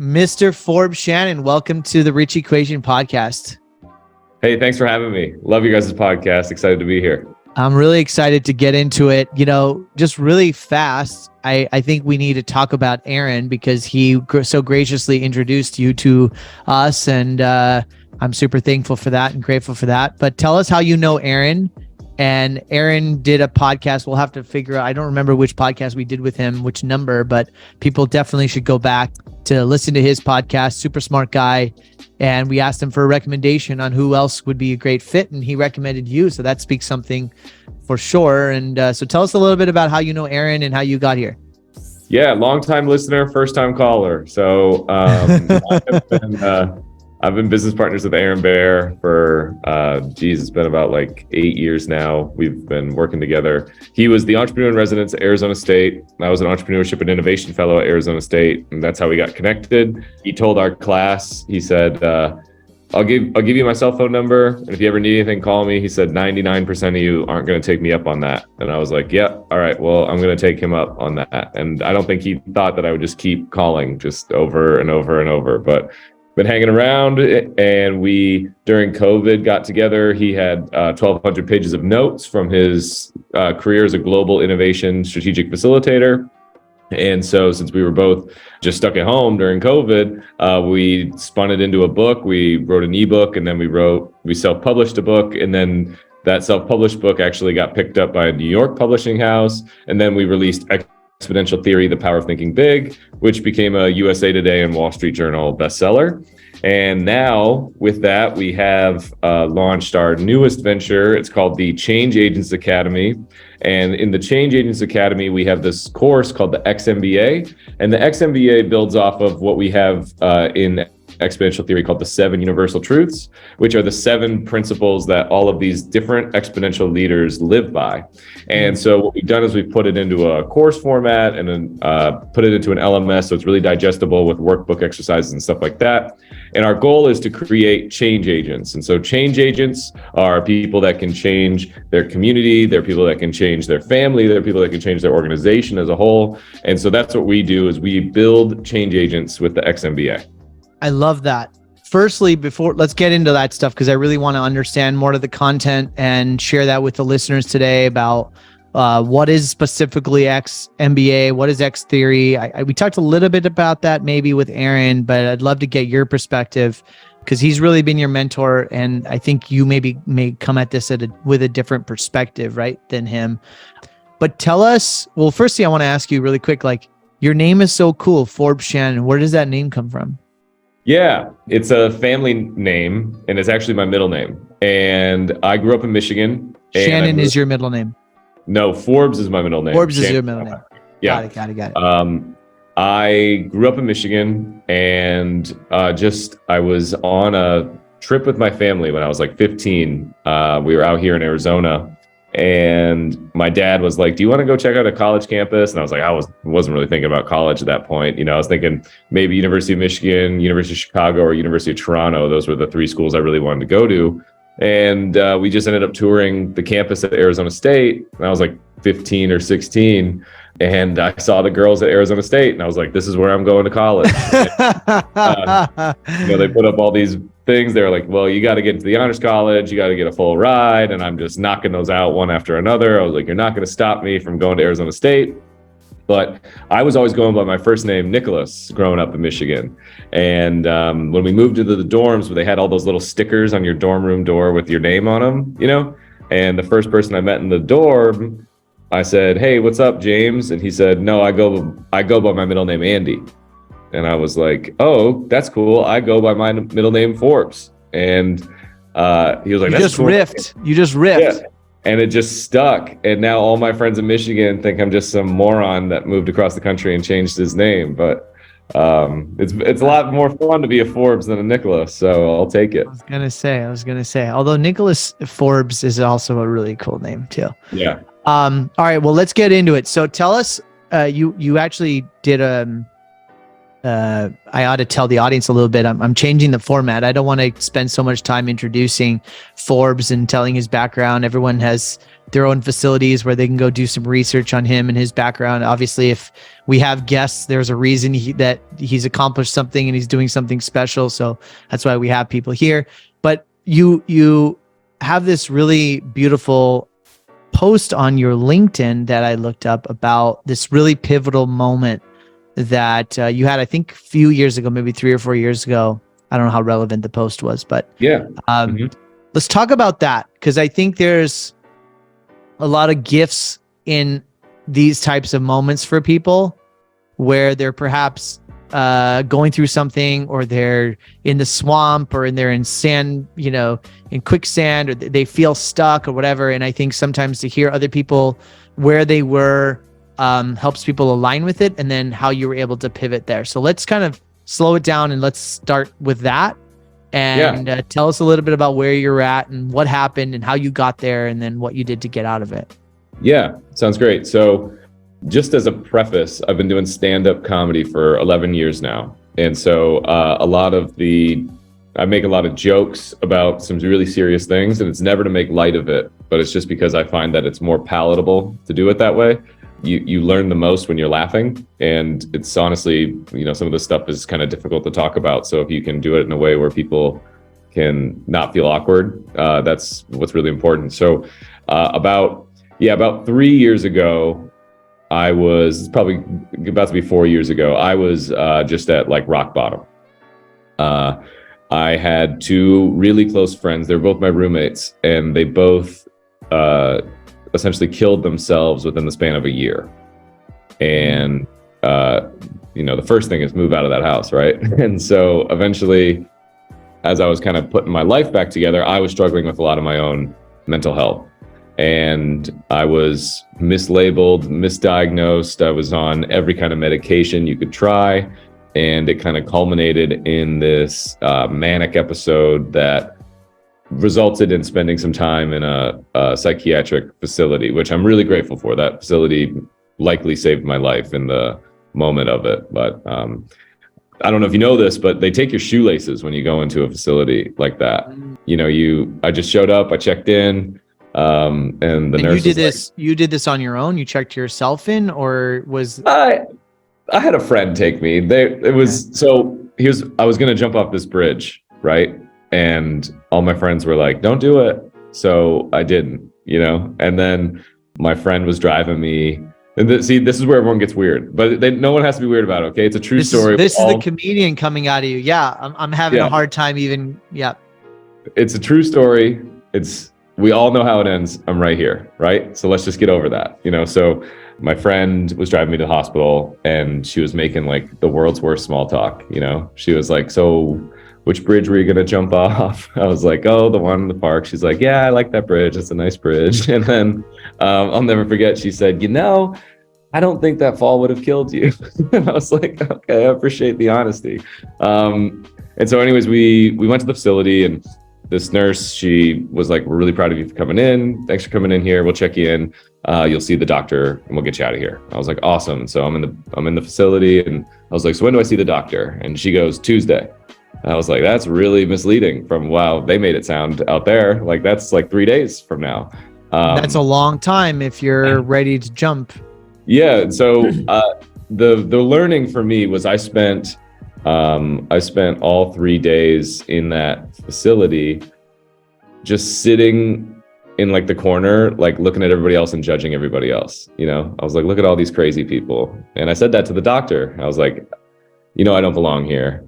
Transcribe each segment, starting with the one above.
Mr. Forbes Shannon, welcome to the Rich Equation podcast. Hey, thanks for having me. Love you guys' podcast. Excited to be here. I'm really excited to get into it. Just really fast, I think we need to talk about Aaron because he so graciously introduced you to us, and I'm super thankful for that and grateful for that. But tell us how you know Aaron. And Aaron did a podcast. We'll have to figure out, I don't remember which podcast we did with him, which number, but people definitely should go back to listen to his podcast. Super smart guy. And we asked him for a recommendation on who else would be a great fit, and he recommended you. So that speaks something for sure. And so tell us a little bit about how you know Aaron and how you got here. Yeah, long-time listener, first-time caller. So I've been business partners with Aaron Bear for, it's been about like 8 years now. We've been working together. He was the entrepreneur in residence at Arizona State. I was an entrepreneurship and innovation fellow at Arizona State, and that's how we got connected. He told our class, he said, I'll give you my cell phone number, and if you ever need anything, call me. He said 99% of you aren't going to take me up on that. And I was like, yeah, all right, well, I'm going to take him up on that. And I don't think he thought that I would just keep calling just over and over and over, but been hanging around. And we, during COVID, got together. He had 1,200 pages of notes from his career as a global innovation strategic facilitator. And so since we were both just stuck at home during COVID, we spun it into a book. We wrote an ebook, and then we self-published a book. And then that self-published book actually got picked up by a New York publishing house. And then we released Exponential Theory, The Power of Thinking Big, which became a USA Today and Wall Street Journal bestseller. And now with that, we have launched our newest venture. It's called the Change Agents Academy. And in the Change Agents Academy, we have this course called the XMBA. And the XMBA builds off of what we have in exponential theory called the 7 universal truths, which are the 7 principles that all of these different exponential leaders live by. And so what we've done is we've put it into a course format and then put it into an LMS, so it's really digestible with workbook exercises and stuff like that. And our goal is to create change agents. And so change agents are people that can change their community, they're people that can change their family, they're people that can change their organization as a whole. And so that's what we do, is we build change agents with the XMBA. I love that. Firstly, let's get into that stuff, because I really want to understand more of the content and share that with the listeners today about what is specifically XMBA, what is X theory. We talked a little bit about that maybe with Aaron, but I'd love to get your perspective, because he's really been your mentor, and I think you may come at this with a different perspective, right, than him. But tell us, well, firstly, I want to ask you really quick, like, your name is so cool, Forbes Shannon. Where does that name come from? Yeah, it's a family name, and it's actually my middle name. And I grew up in Michigan. Shannon is your middle name? No, Forbes is my middle name. Forbes is your middle name. Yeah. Got it. I grew up in Michigan, and I was on a trip with my family when I was like 15. We were out here in Arizona, and my dad was like, do you want to go check out a college campus? And I was like, I wasn't really thinking about college at that point. I was thinking maybe University of Michigan, University of Chicago, or University of Toronto. Those were the 3 schools I really wanted to go to. And we just ended up touring the campus at Arizona State. And I was like 15 or 16. And I saw the girls at Arizona State, and I was like, this is where I'm going to college. They put up all these things. They were like, well, you got to get into the honors college, you got to get a full ride. And I'm just knocking those out one after another. I was like, you're not going to stop me from going to Arizona State. But I was always going by my first name, Nicholas, growing up in Michigan. And when we moved into the dorms, where they had all those little stickers on your dorm room door with your name on them, and the first person I met in the dorm, I said, hey, what's up, James? And he said, no, I go by my middle name, Andy. And I was like, oh, that's cool. I go by my middle name, Forbes. And he was like, that's cool. You just riffed. Yeah. And it just stuck. And now all my friends in Michigan think I'm just some moron that moved across the country and changed his name. But it's a lot more fun to be a Forbes than a Nicholas. So I'll take it. I was gonna say, although Nicholas Forbes is also a really cool name too. Yeah. All right, well, let's get into it. So tell us, you actually did I ought to tell the audience a little bit. I'm changing the format. I don't want to spend so much time introducing Forbes and telling his background. Everyone has their own facilities where they can go do some research on him and his background. Obviously, if we have guests, there's a reason that he's accomplished something and he's doing something special. So that's why we have people here. But you have this really beautiful post on your LinkedIn that I looked up about this really pivotal moment that you had, I think, a few years ago, maybe 3 or 4 years ago. I don't know how relevant the post was, but yeah. Let's talk about that, because I think there's a lot of gifts in these types of moments for people where they're perhaps going through something, or they're in the swamp, or they're in sand, in quicksand, or they feel stuck or whatever. And I think sometimes to hear other people where they were helps people align with it, and then how you were able to pivot there. So let's kind of slow it down and let's start with that, and tell us a little bit about where you're at and what happened and how you got there, and then what you did to get out of it. Yeah, sounds great. So just as a preface, I've been doing stand-up comedy for 11 years now. And so I make a lot of jokes about some really serious things, and it's never to make light of it, but it's just because I find that it's more palatable to do it that way. You learn the most when you're laughing, and it's honestly, some of this stuff is kind of difficult to talk about. So if you can do it in a way where people can not feel awkward, that's what's really important. So about 3 years ago, I was probably about to be 4 years ago, I was just at like rock bottom. I had two really close friends. They were both my roommates, and they both essentially killed themselves within the span of a year. And, the first thing is move out of that house, right? And so eventually, as I was kind of putting my life back together, I was struggling with a lot of my own mental health. And I was mislabeled, misdiagnosed. I was on every kind of medication you could try. And it kind of culminated in this manic episode that resulted in spending some time in a psychiatric facility, which I'm really grateful for. That facility likely saved my life in the moment of it. But I don't know if you know this, but they take your shoelaces when you go into a facility like that. I just showed up, I checked in, and the nurse you did this on your own? You checked yourself in, or was I had a friend take me. I was going to jump off this bridge, right? And all my friends were like, don't do it. So I didn't, and then my friend was driving me. And this is where everyone gets weird, but no one has to be weird about it. Okay. It's a true story. This is the comedian coming out of you. Yeah. I'm having a hard time even. Yeah. It's a true story. We all know how it ends. I'm right here. Right. So let's just get over that, so my friend was driving me to the hospital, and she was making like the world's worst small talk. She was like, so which bridge were you going to jump off? I was like, oh, the one in the park. She's like, yeah, I like that bridge. It's a nice bridge. And then I'll never forget, she said, I don't think that fall would have killed you. And I was like, okay, I appreciate the honesty. And so anyways, we went to the facility, and this nurse, she was like, we're really proud of you for coming in. Thanks for coming in here. We'll check you in. You'll see the doctor, and we'll get you out of here. I was like, awesome. So I'm in the facility, and I was like, so when do I see the doctor? And she goes, Tuesday. I was like, that's really misleading wow, they made it sound out there like that's like 3 days from now. That's a long time if you're ready to jump. Yeah. So the learning for me was I spent all 3 days in that facility just sitting in like the corner, like looking at everybody else and judging everybody else. I was like, look at all these crazy people. And I said that to the doctor. I was like, I don't belong here.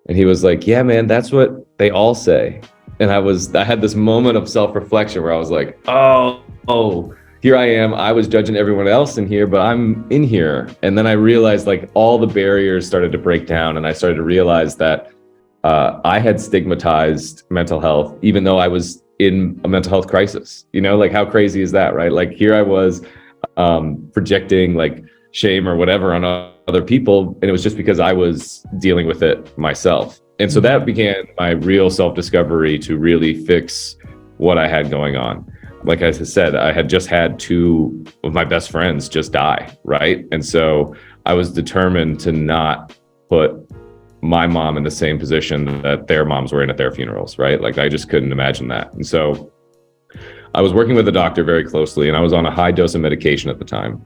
And he was like, yeah, man, that's what they all say. And I had this moment of self-reflection where I was like, oh, here I am. I was judging everyone else in here, but I'm in here. And then I realized like all the barriers started to break down. And I started to realize that I had stigmatized mental health, even though I was in a mental health crisis. Like how crazy is that, right? Like here I was projecting like shame or whatever on other people, and it was just because I was dealing with it myself. And so that began my real self-discovery to really fix what I had going on. Like I said, I had just had two of my best friends just die, right? And so I was determined to not put my mom in the same position that their moms were in at their funerals, right? Like I just couldn't imagine that. And so I was working with a doctor very closely, and I was on a high dose of medication at the time.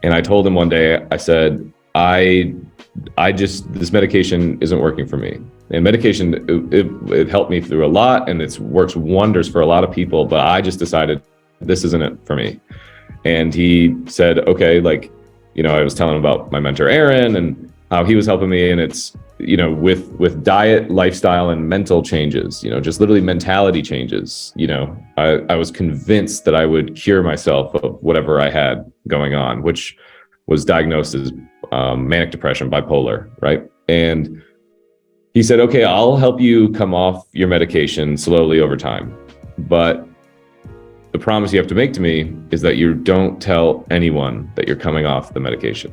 And I told him one day, I said, this medication isn't working for me. And medication, it helped me through a lot, and it works wonders for a lot of people, but I just decided this isn't it for me. And he said, okay, like, I was telling him about my mentor, Aaron, and how he was helping me. And it's, with diet, lifestyle, and mental changes, just literally mentality changes, I was convinced that I would cure myself of whatever I had going on, which was diagnosed as manic depression, bipolar, right? And he said, okay, I'll help you come off your medication slowly over time. But the promise you have to make to me is that you don't tell anyone that you're coming off the medication.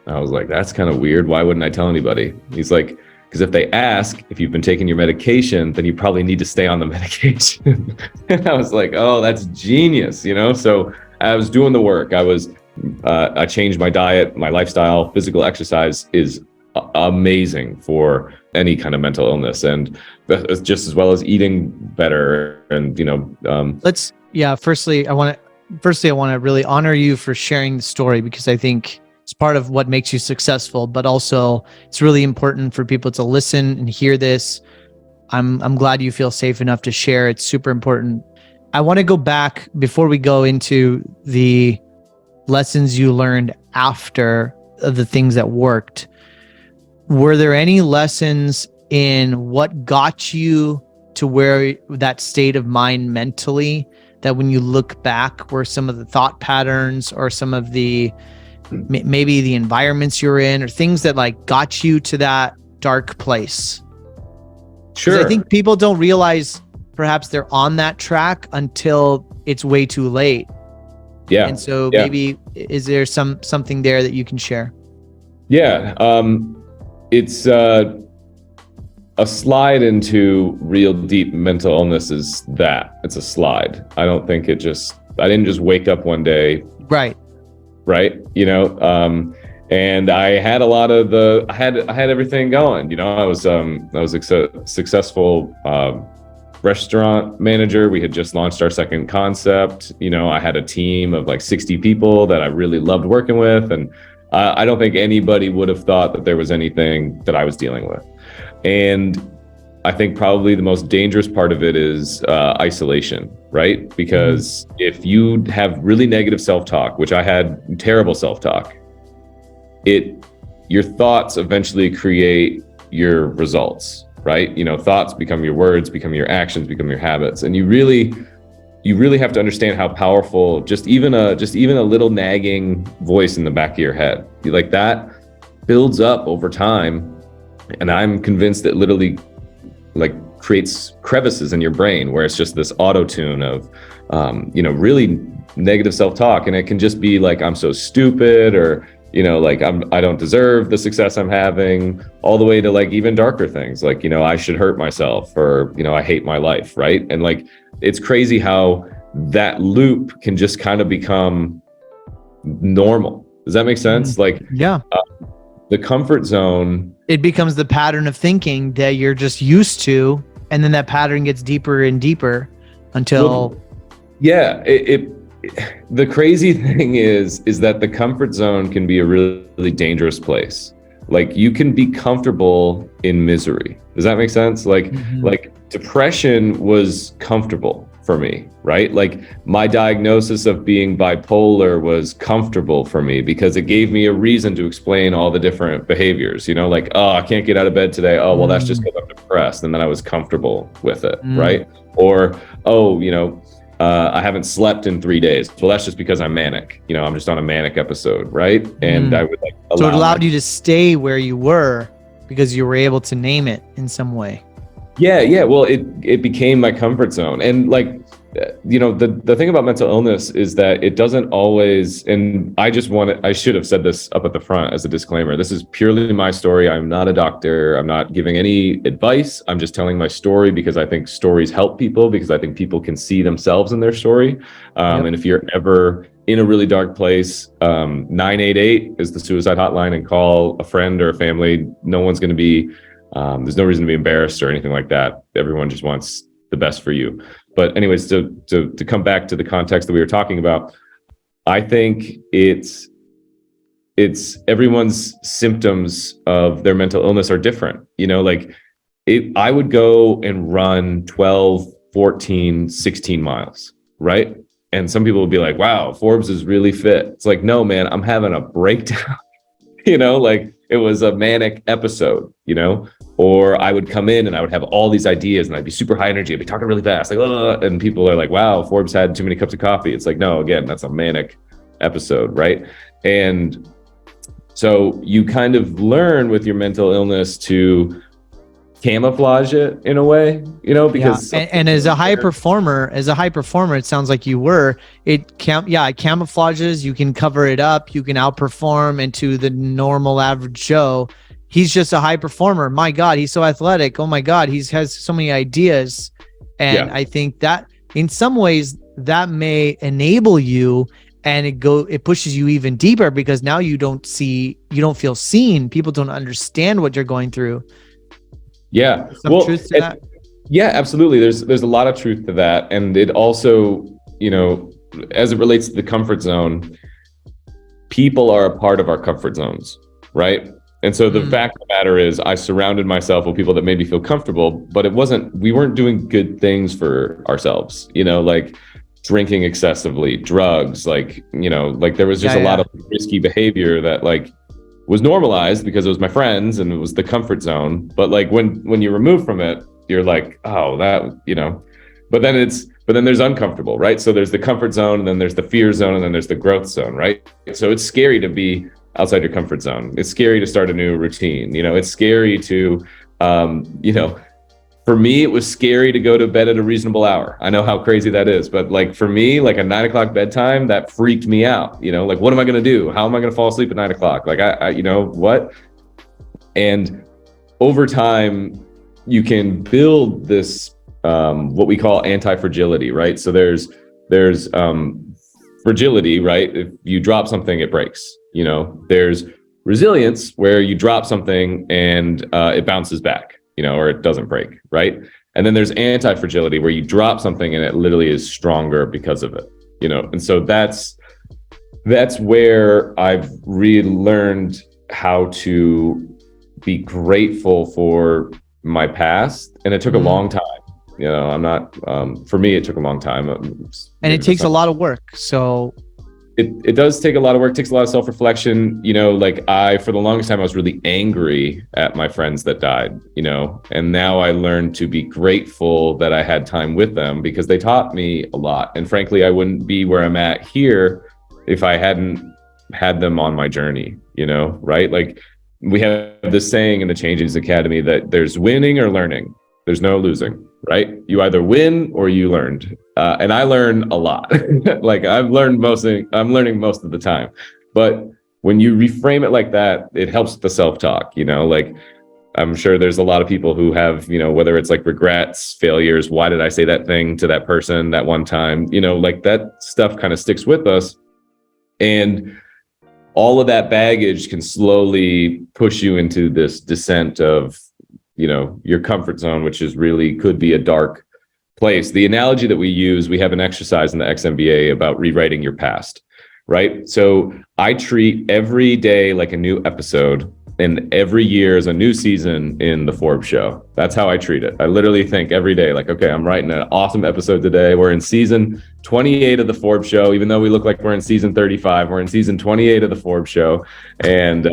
I was like, that's kind of weird. Why wouldn't I tell anybody? He's like, because if they ask if you've been taking your medication, then you probably need to stay on the medication. And I was like, oh, that's genius, So I was doing the work. I changed my diet, my lifestyle. Physical exercise is amazing for any kind of mental illness, and just as well as eating better. And firstly, I want to really honor you for sharing the story, because I think it's part of what makes you successful, but also it's really important for people to listen and hear this. I'm glad you feel safe enough to share. It's super important. I want to go back before we go into the lessons you learned after the things that worked. Were there any lessons in what got you to where that state of mind mentally, that when you look back were some of the thought patterns or some of the maybe the environments you're in, or things that like got you to that dark place? Sure. I think people don't realize perhaps they're on that track until it's way too late. Yeah. And so maybe is there something there that you can share? Yeah. It's a slide into real deep mental illness is that. It's a slide. I don't think I didn't just wake up one day. Right. And I had a lot of I had everything going, I was a successful restaurant manager. We had just launched our second concept. I had a team of like 60 people that I really loved working with. And I don't think anybody would have thought that there was anything that I was dealing with. And I think probably the most dangerous part of it is isolation, right? Because if you have really negative self-talk, which I had terrible self-talk, your thoughts eventually create your results, right? Thoughts become your words, become your actions, become your habits. And you really have to understand how powerful just even a little nagging voice in the back of your head, like that builds up over time. And I'm convinced it literally like creates crevices in your brain where it's just this auto tune of, really negative self-talk. And it can just be like, I'm so stupid, or, like I don't deserve the success I'm having, all the way to like even darker things. Like, I should hurt myself, or, I hate my life. Right. And like, it's crazy how that loop can just kind of become normal. Does that make sense? Like, yeah. The comfort zone, it becomes the pattern of thinking that you're just used to, and then that pattern gets deeper and deeper until the crazy thing is that the comfort zone can be a really, really dangerous place. Like you can be comfortable in misery. Does that make sense? Like depression was comfortable for me, right? Like my diagnosis of being bipolar was comfortable for me because it gave me a reason to explain all the different behaviors, like, oh, I can't get out of bed today. Oh, well, that's just because I'm depressed. And then I was comfortable with it, right? Or, oh, I haven't slept in 3 days. Well, that's just because I'm manic. I'm just on a manic episode, right? And I would like so it allowed you to stay where you were because you were able to name it in some way. Yeah. Well, it became my comfort zone. And like, the thing about mental illness is that it doesn't always, and I should have said this up at the front as a disclaimer. This is purely my story. I'm not a doctor. I'm not giving any advice. I'm just telling my story because I think stories help people, because I think people can see themselves in their story. And if you're ever in a really dark place, 988 is the suicide hotline, and call a friend or a family. No one's going to be, there's no reason to be embarrassed or anything like that. Everyone just wants the best for you. But anyways, to come back to the context that we were talking about, I think it's everyone's symptoms of their mental illness are different. You know, like I would go and run 12, 14, 16 miles, right? And some people will be like, wow, Forbes is really fit. It's like, no, man, I'm having a breakdown. You know, like it was a manic episode, you know, or I would come in and I would have all these ideas and I'd be super high energy. I'd be talking really fast, like, ugh, and people are like, wow, Forbes had too many cups of coffee. It's like, no, again, that's a manic episode, right? And so you kind of learn with your mental illness to camouflage it in a way, you know, because and as a high performer, it sounds like you were, it camouflages, you can cover it up, you can outperform into the normal average Joe. He's just a high performer. My God, he's so athletic. Oh my God, he has so many ideas. And I think that in some ways that may enable you, and it pushes you even deeper, because now you don't feel seen. People don't understand what you're going through. Yeah. Some truth to that? Yeah, absolutely. There's a lot of truth to that. And it also, you know, as it relates to the comfort zone, people are a part of our comfort zones, right? And so the fact of the matter is, I surrounded myself with people that made me feel comfortable, but we weren't doing good things for ourselves, you know, like drinking excessively, drugs, like, you know, like there was just a lot of risky behavior that like was normalized because it was my friends and it was the comfort zone. But like when you remove from it, you're like, oh, that, you know, but then there's uncomfortable, right? So there's the comfort zone, and then there's the fear zone, and then there's the growth zone, right? So it's scary to be outside your comfort zone. It's scary to start a new routine. You know, it's scary to, you know, for me, it was scary to go to bed at a reasonable hour. I know how crazy that is, but like for me, like a 9 o'clock bedtime, that freaked me out. You know, like, what am I going to do? How am I going to fall asleep at 9 o'clock? Like I, you know, what? And over time, you can build this, what we call anti-fragility, right? So there's fragility, right? If you drop something, it breaks. You know, there's resilience where you drop something and it bounces back, you know, or it doesn't break, right? And then there's anti-fragility where you drop something and it literally is stronger because of it, you know? And so that's where I've really learned how to be grateful for my past. And it took a long time, you know, I'm not, for me, it took a long time. And it takes a lot of work. So it does take a lot of work, takes a lot of self-reflection, you know, like for the longest time, I was really angry at my friends that died, you know, and now I learned to be grateful that I had time with them because they taught me a lot. And frankly, I wouldn't be where I'm at here if I hadn't had them on my journey, you know, right? Like we have this saying in the Change Agents Academy that there's winning or learning. There's no losing, right? You either win or you learned. And I learn a lot. Like I'm learning most of the time. But when you reframe it like that, it helps the self-talk, you know, like I'm sure there's a lot of people who have, you know, whether it's like regrets, failures, why did I say that thing to that person that one time, you know, like that stuff kind of sticks with us. And all of that baggage can slowly push you into this descent of, you know, your comfort zone, which is really could be a dark place. The analogy that we use, we have an exercise in the XMBA about rewriting your past, right? So I treat every day like a new episode, and every year is a new season in the Forbes show. That's how I treat it. I literally think every day, like, okay, I'm writing an awesome episode today. We're in season 28 of the Forbes show. Even though we look like we're in season 35, we're in season 28 of the Forbes show. And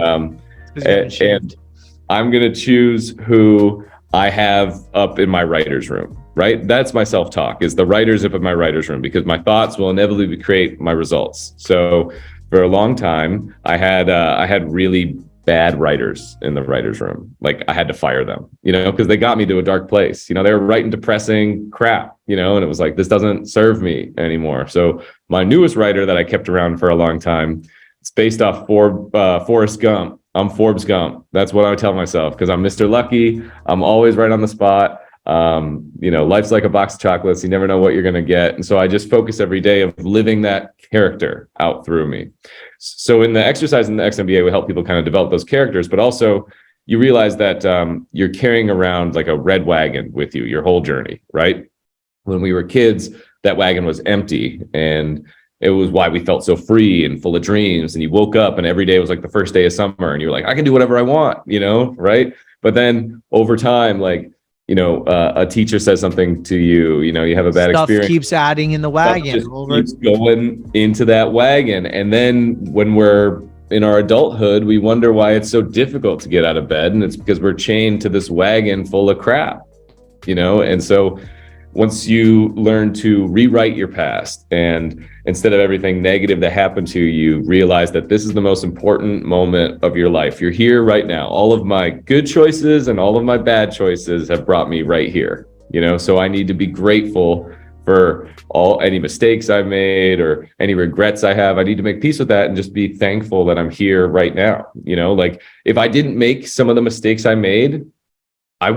I'm going to choose who I have up in my writer's room, right? That's my self-talk, is the writers up in my writer's room, because my thoughts will inevitably create my results. So for a long time, I had really bad writers in the writer's room. Like I had to fire them, you know, because they got me to a dark place. You know, they were writing depressing crap, you know, and it was like, this doesn't serve me anymore. So my newest writer that I kept around for a long time, it's based off Forrest Gump. I'm Forbes Gump. That's what I would tell myself, because I'm Mr. Lucky. I'm always right on the spot. Life's like a box of chocolates. You never know what you're going to get. And so I just focus every day of living that character out through me. So in the exercise in the XMBA, we help people kind of develop those characters, but also you realize that you're carrying around like a red wagon with you your whole journey, right? When we were kids, that wagon was empty, and it was why we felt so free and full of dreams. And you woke up and every day was like the first day of summer, and you're like, I can do whatever I want, right? But then over time, like, a teacher says something to you, you have a bad Stuff experience. keeps adding in the wagon. Keeps going into that wagon. And then when we're in our adulthood, we wonder why it's so difficult to get out of bed. And it's because we're chained to this wagon full of crap, And so once you learn to rewrite your past, and instead of everything negative that happened to you, realize that this is the most important moment of your life. You're here right now. All of my good choices and all of my bad choices have brought me right here, so I need to be grateful for any mistakes I've made or any regrets I have. I need to make peace with that and just be thankful that I'm here right now. Like if I didn't make some of the mistakes I made, I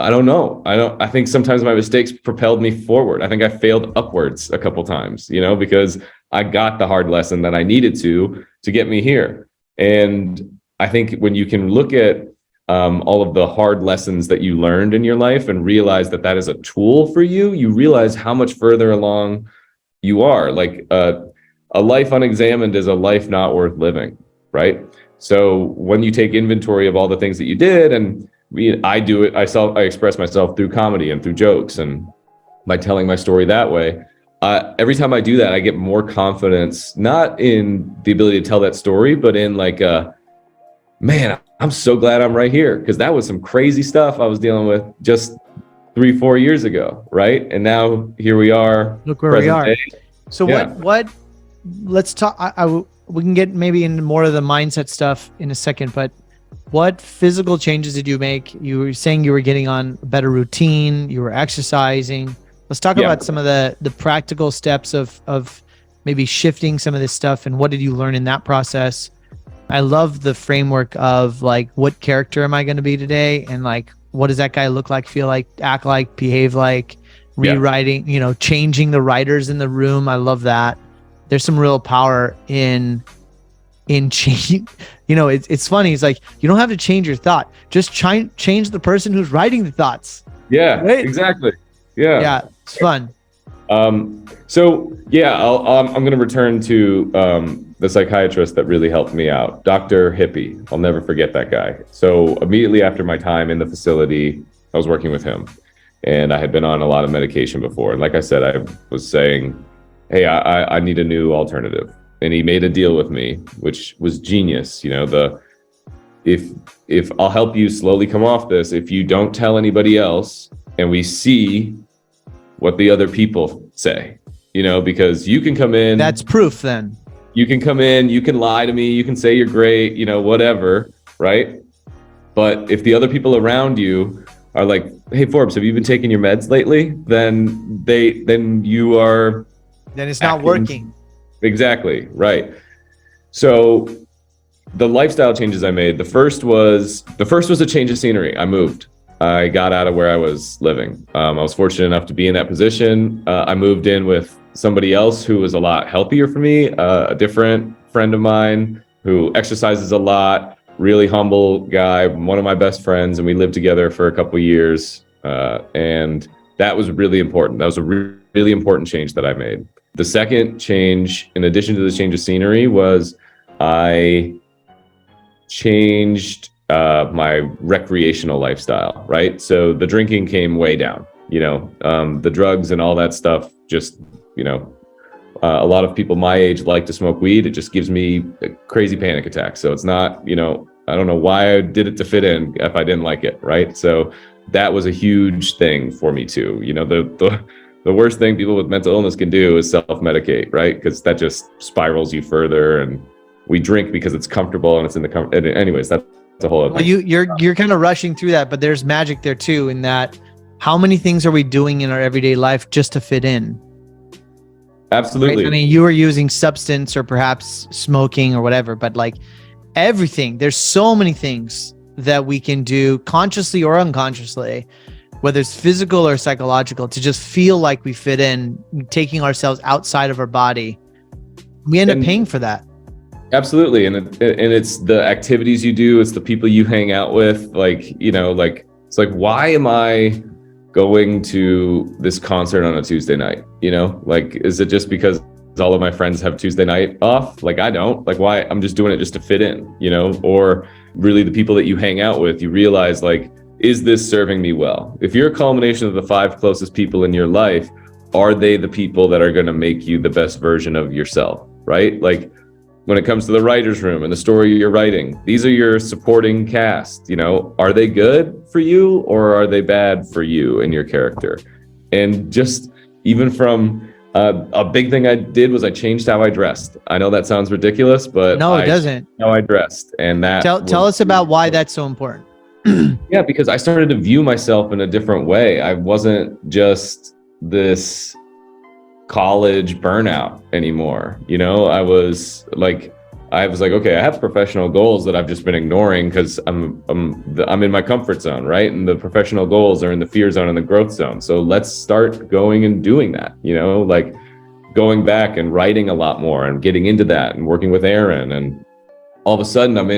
don't know. I think sometimes my mistakes propelled me forward. I think I failed upwards a couple times, because I got the hard lesson that I needed to get me here. And I think when you can look at all of the hard lessons that you learned in your life and realize that is a tool for you, you realize how much further along you are. Like a life unexamined is a life not worth living, right? So when you take inventory of all the things that you did, and I do it, I express myself through comedy and through jokes and by telling my story that way. Every time I do that, I get more confidence, not in the ability to tell that story, but in like, man, I'm so glad I'm right here, because that was some crazy stuff I was dealing with just 3-4 years ago, right? And now here we are. Look where we are. Day. So what? Let's talk. We can get maybe into more of the mindset stuff in a second, but what physical changes did you make? You were saying you were getting on a better routine, you were exercising. Let's talk about some of the practical steps of maybe shifting some of this stuff, and what did you learn in that process? I love the framework of like, what character am I going to be today? And like, what does that guy look like, feel like, act like, behave like, rewriting, changing the writers in the room. I love that. There's some real power in change. It's funny. It's like, you don't have to change your thought. Just change the person who's writing the thoughts. Yeah, right? Exactly. Yeah. Yeah. It's fun. I'm going to return to the psychiatrist that really helped me out, Dr. Hippie. I'll never forget that guy. So immediately after my time in the facility, I was working with him, and I had been on a lot of medication before. And like I said, I was saying, hey, I need a new alternative. And he made a deal with me, which was genius. If I'll help you slowly come off this, if you don't tell anybody else, and we see what the other people say, because you can come in. That's proof then. You can come in, you can lie to me, you can say you're great, whatever, right? But if the other people around you are like, hey, Forbes, have you been taking your meds lately? Then you are. Then it's not working. Exactly, right. So the lifestyle changes I made, the first was a change of scenery. I moved. I got out of where I was living. I was fortunate enough to be in that position. I moved in with somebody else who was a lot healthier for me, a different friend of mine who exercises a lot, really humble guy, one of my best friends, and we lived together for a couple of years. And that was really important. That was a really important change that I made. The second change, in addition to the change of scenery, was I changed my recreational lifestyle, right? So the drinking came way down, the drugs and all that stuff, just, a lot of people my age like to smoke weed. It just gives me a crazy panic attack. So it's not, I don't know why I did it to fit in if I didn't like it, right? So that was a huge thing for me too. The worst thing people with mental illness can do is self-medicate, right? Because that just spirals you further. And we drink because it's comfortable and it's in the anyways, that's a whole other thing. You're kind of rushing through that, but there's magic there too, in that how many things are we doing in our everyday life just to fit in? Absolutely. Right? I mean, you were using substance or perhaps smoking or whatever, but like everything, there's so many things that we can do consciously or unconsciously whether it's physical or psychological, to just feel like we fit in, taking ourselves outside of our body. We end up paying for that. Absolutely. And it's the activities you do, it's the people you hang out with. Like, you know, like, it's like, why am I going to this concert on a Tuesday night? You know, like, is it just because all of my friends have Tuesday night off? Like, I don't. Like, why? I'm just doing it just to fit in, you know? Or really the people that you hang out with, you realize, like, is this serving me well? If you're a culmination of the 5 closest people in your life, are they the people that are going to make you the best version of yourself, right? Like, when it comes to the writer's room and the story you're writing, these are your supporting cast. You know, are they good for you or are they bad for you and your character? And just even from a big thing I did was I changed how I dressed. I know that sounds ridiculous, but no, it doesn't. How I dressed, and that tell us about why that's so important. Yeah, because I started to view myself in a different way. I wasn't just this college burnout anymore. You know, I was like, okay, I have professional goals that I've just been ignoring because I'm in my comfort zone, right? And the professional goals are in the fear zone and the growth zone. So let's start going and doing that, you know, like going back and writing a lot more and getting into that and working with Aaron. And all of a sudden I'm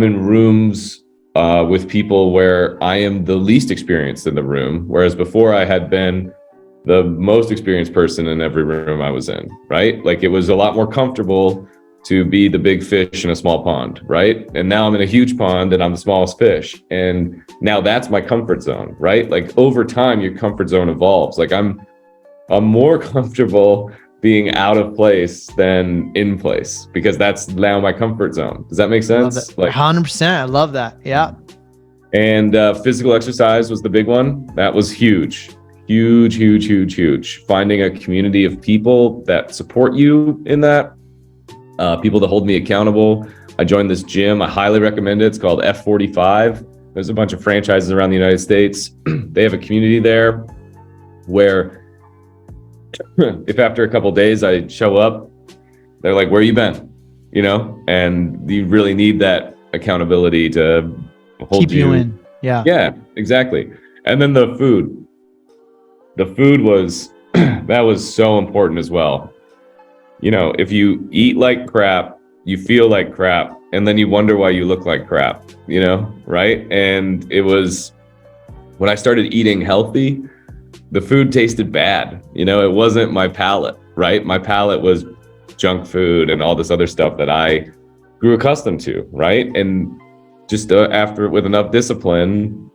in rooms with people where I am the least experienced in the room, whereas before I had been the most experienced person in every room I was in, right? Like, it was a lot more comfortable to be the big fish in a small pond, right? And now I'm in a huge pond and I'm the smallest fish. And now that's my comfort zone, right? Like, over time, your comfort zone evolves. Like, I'm more comfortable being out of place than in place because that's now my comfort zone. Does that make sense? Like 100%. I love that. Yeah. And physical exercise was the big one. That was huge. Huge. Finding a community of people that support you in that, people that hold me accountable. I joined this gym. I highly recommend it. It's called F45. There's a bunch of franchises around the United States. They have a community there where if after a couple of days I show up, they're like, where you been? You know, and you really need that accountability to hold keep you in. Yeah, exactly. And then the food was, that was so important as well. You know, if you eat like crap, you feel like crap, and then you wonder why you look like crap, you know, right? And it was when I started eating healthy, the food tasted bad. You know, it wasn't my palate, right? My palate was junk food and all this other stuff that I grew accustomed to, right? And just after, with enough discipline,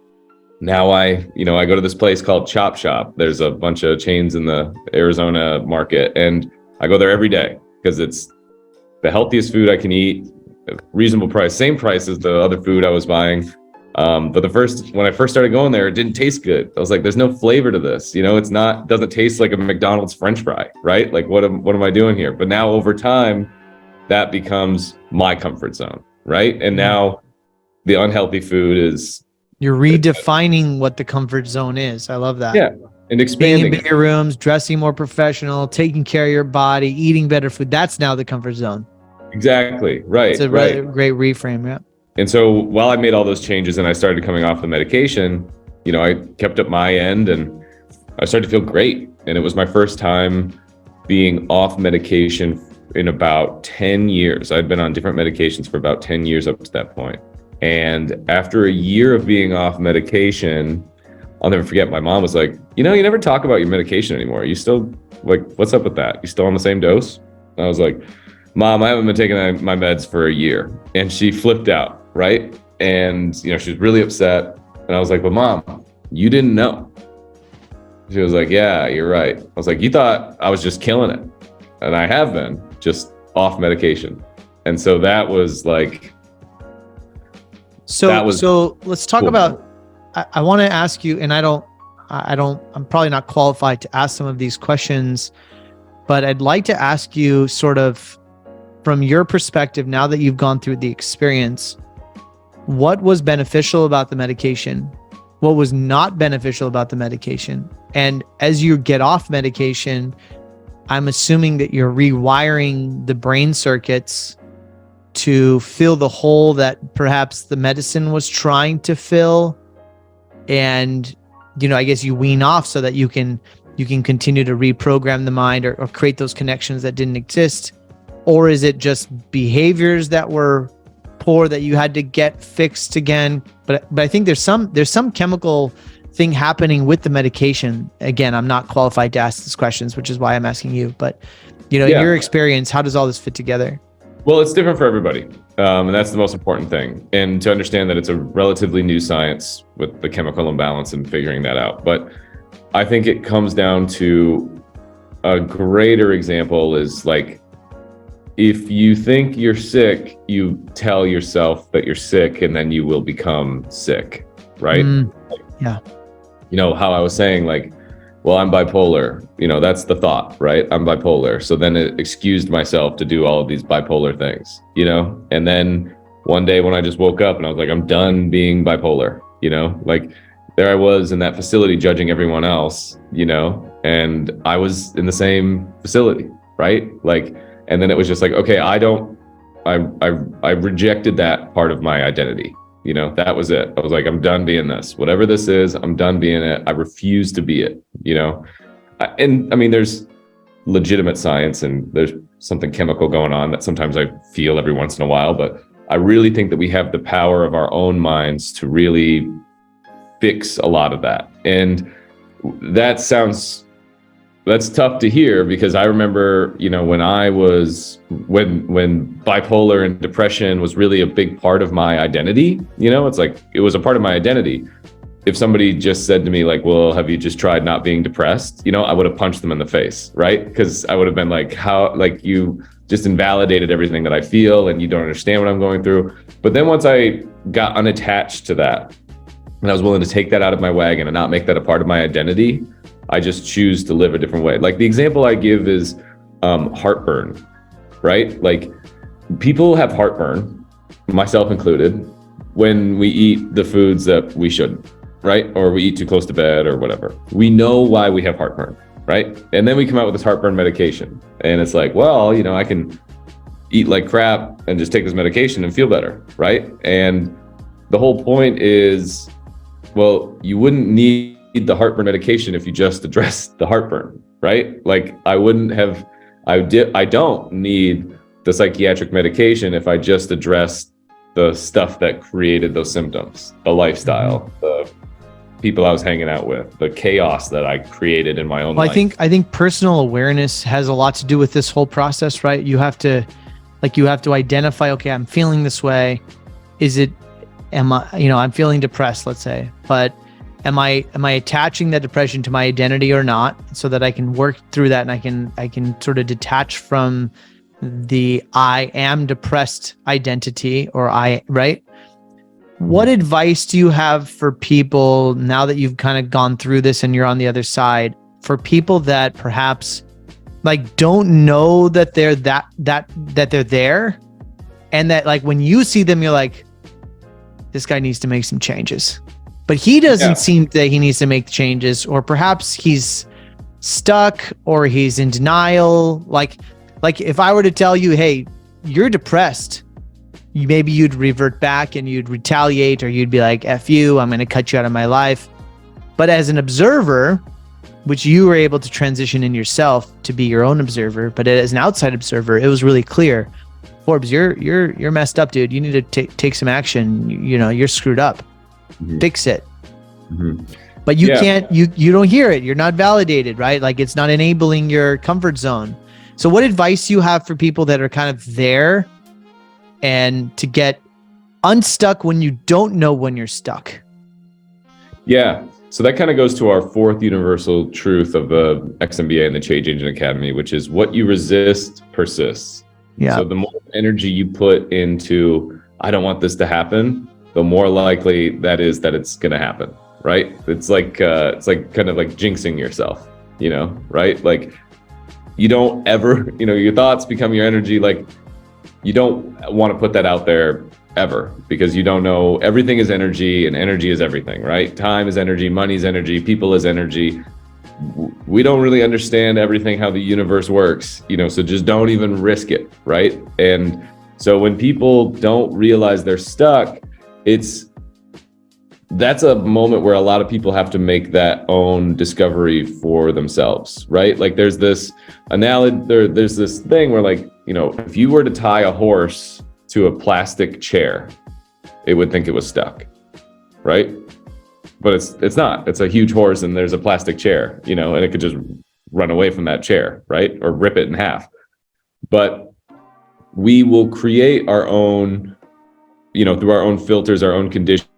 now I go to this place called Chop Shop. There's a bunch of chains in the Arizona market, and I go there every day because it's the healthiest food I can eat, reasonable price, same price as the other food I was buying. But when I first started going there, it didn't taste good. I was like, there's no flavor to this. You know, doesn't taste like a McDonald's French fry, right? Like, what am I doing here? But now over time, that becomes my comfort zone, right? And now the unhealthy food is, you're redefining what the comfort zone is. I love that. Yeah. And expanding. Being in bigger rooms, dressing more professional, taking care of your body, eating better food. That's now the comfort zone. Exactly. Right. It's a really great reframe. Yeah. And so while I made all those changes and I started coming off the medication, you know, I kept up my end and I started to feel great. And it was my first time being off medication in about 10 years. I'd been on different medications for about 10 years up to that point. And after a year of being off medication, I'll never forget, my mom was like, you know, you never talk about your medication anymore. You still, like, what's up with that? You still on the same dose? And I was like, Mom, I haven't been taking my meds for a year. And she flipped out, right? And, you know, she was really upset. And I was like, but Mom, you didn't know. She was like, yeah, you're right. I was like, you thought I was just killing it. And I have been, just off medication. And so that was like, so let's talk about, I want to ask you, and I'm probably not qualified to ask some of these questions, but I'd like to ask you sort of from your perspective, now that you've gone through the experience, what was beneficial about the medication? What was not beneficial about the medication? And as you get off medication, I'm assuming that you're rewiring the brain circuits to fill the hole that perhaps the medicine was trying to fill. And I guess you wean off so that you can continue to reprogram the mind or create those connections that didn't exist? Or is it just behaviors that were poor that you had to get fixed again? But I think there's some chemical thing happening with the medication. Again, I'm not qualified to ask these questions, which is why I'm asking you. But in your experience, how does all this fit together? Well, it's different for everybody. And that's the most important thing. And to understand that it's a relatively new science with the chemical imbalance and figuring that out. But I think it comes down to a greater example is like, if you think you're sick, you tell yourself that you're sick, and then you will become sick, right? Yeah. How I was saying, like, well, I'm bipolar, that's the thought, right? I'm bipolar. So then it excused myself to do all of these bipolar things, and then one day when I just woke up and I was like, I'm done being bipolar, like there I was in that facility judging everyone else, and I was in the same facility, right? Like, and then it was just like, okay, I rejected that part of my identity. That was it. I was like, I'm done being this. Whatever this is, I'm done being it. I refuse to be it, And I mean, there's legitimate science and there's something chemical going on that sometimes I feel every once in a while, but I really think that we have the power of our own minds to really fix a lot of that. And that's tough to hear, because I remember, when bipolar and depression was really a big part of my identity, it's like, it was a part of my identity. If somebody just said to me like, well, have you just tried not being depressed? I would have punched them in the face, right? Because I would have been like, how, like, you just invalidated everything that I feel and you don't understand what I'm going through. But then once I got unattached to that, and I was willing to take that out of my wagon and not make that a part of my identity, I just choose to live a different way. Like the example I give is heartburn, right? Like people have heartburn, myself included, when we eat the foods that we shouldn't, right? Or we eat too close to bed or whatever. We know why we have heartburn, right? And then we come out with this heartburn medication. And it's like, well, I can eat like crap and just take this medication and feel better, right? And the whole point is, well, you wouldn't need the heartburn medication if you just addressed the heartburn, right? Like I don't need the psychiatric medication if I just addressed the stuff that created those symptoms, the lifestyle, the people I was hanging out with, the chaos that I created in my own life. I think personal awareness has a lot to do with this whole process, right? You have to identify, okay, I'm feeling this way. I'm feeling depressed, let's say, but am I attaching that depression to my identity or not, so that I can work through that and I can sort of detach from the I am depressed identity right? What advice do you have for people now that you've kind of gone through this and you're on the other side, for people that perhaps like don't know that they're that they're there, and that like when you see them, you're like, this guy needs to make some changes, but he doesn't seem that he needs to make changes, or perhaps he's stuck or he's in denial. Like if I were to tell you, hey, you're depressed, maybe you'd revert back and you'd retaliate, or you'd be like, F you, I'm going to cut you out of my life. But as an observer, which you were able to transition in yourself to be your own observer, but as an outside observer, it was really clear, Forbes, you're messed up, dude. You need to take some action. You're screwed up. Fix it. But you can't, you don't hear it. You're not validated, right? Like it's not enabling your comfort zone. So what advice do you have for people that are kind of there and to get unstuck when you don't know when you're stuck? Yeah. So that kind of goes to our fourth universal truth of the XMBA and the Change Agent Academy, which is what you resist persists. Yeah. So the more energy you put into, I don't want this to happen, the more likely that is that it's going to happen, right? It's like kind of like jinxing yourself, right? Like you don't ever, your thoughts become your energy. Like you don't want to put that out there ever, because you don't know, everything is energy and energy is everything, right? Time is energy, money is energy, people is energy. We don't really understand everything, how the universe works, so just don't even risk it, right? And so when people don't realize they're stuck, it's that's a moment where a lot of people have to make that own discovery for themselves, right? Like there's this analogy, there's this thing where like, you know, if you were to tie a horse to a plastic chair, it would think it was stuck, right? But it's not. It's a huge horse and there's a plastic chair, you know, and it could just run away from that chair, right? Or rip it in half. But we will create our own, you know, through our own filters, our own conditioning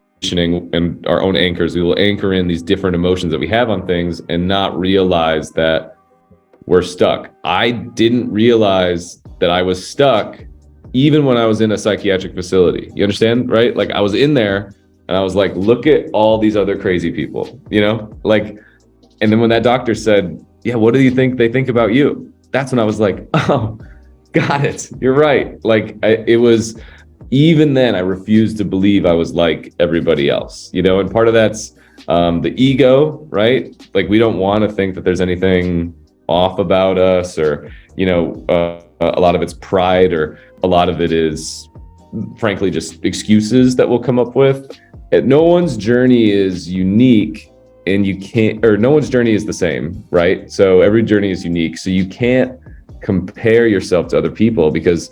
and our own anchors. We will anchor in these different emotions that we have on things and not realize that we're stuck. I didn't realize that I was stuck even when I was in a psychiatric facility. You understand, right? Like I was in there and I was like, look at all these other crazy people, you know, like, and then when that doctor said, yeah, what do you think they think about you? That's when I was like, oh, got it. You're right. Like it was, even then I refused to believe I was like everybody else, you know, and part of that's the ego, right? Like we don't want to think that there's anything off about us or, you know, a lot of it's pride or a lot of it is frankly just excuses that we'll come up with. No one's journey is unique and you can't, or no one's journey is the same, right? So every journey is unique. So you can't compare yourself to other people because,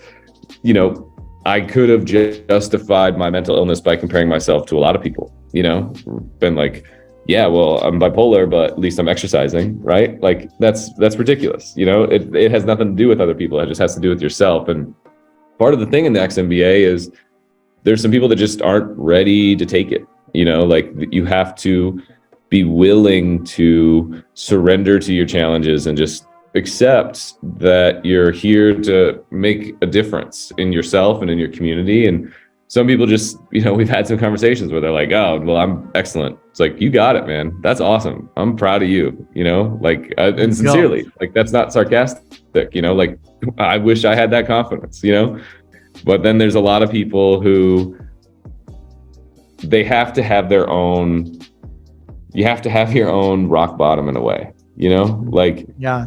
you know, I could have justified my mental illness by comparing myself to a lot of people, you know, been like, yeah, well, I'm bipolar, but at least I'm exercising, right? Like that's ridiculous. You know, it has nothing to do with other people. It just has to do with yourself. And part of the thing in the XMBA is there's some people that just aren't ready to take it. You know, like you have to be willing to surrender to your challenges and just accept that you're here to make a difference in yourself and in your community. And some people just, you know, we've had some conversations where they're like, oh, well, I'm excellent. It's like, you got it, man. That's awesome. I'm proud of you, you know, like, and sincerely, like, that's not sarcastic, you know, like, I wish I had that confidence, you know, but then there's a lot of people who they have to have their own, you have to have your own rock bottom in a way, you know, like, yeah.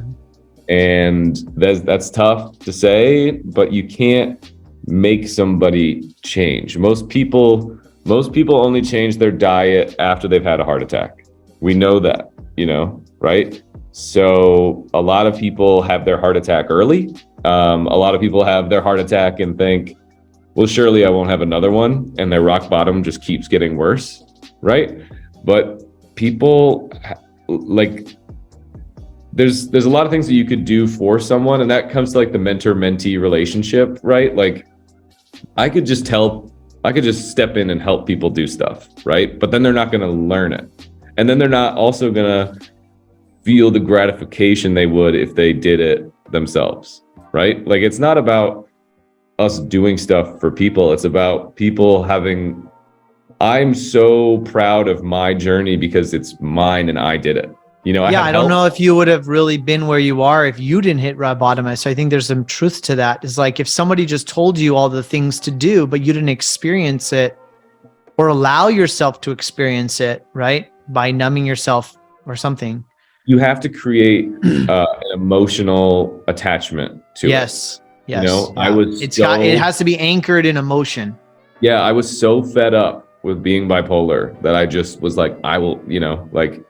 And that's tough to say, but you can't make somebody change. Most people only change their diet after they've had a heart attack. We know that, you know, right? So a lot of people have their heart attack early. A lot of people have their heart attack and think, well, surely I won't have another one. And their rock bottom just keeps getting worse, right? But people like, there's a lot of things that you could do for someone, and that comes to like the mentor-mentee relationship, right? Like I could just step in and help people do stuff, right? But then they're not going to learn it. And then they're not also going to feel the gratification they would if they did it themselves, right? Like it's not about us doing stuff for people. It's about people having, I'm so proud of my journey because it's mine and I did it. You know, I don't know if you would have really been where you are if you didn't hit rock bottom. So I think there's some truth to that. It's like if somebody just told you all the things to do, but you didn't experience it or allow yourself to experience it, right? By numbing yourself or something. You have to create an emotional attachment to it. Yes. You know, yeah. It has to be anchored in emotion. Yeah. I was so fed up with being bipolar that I just was like, I will, you know, like,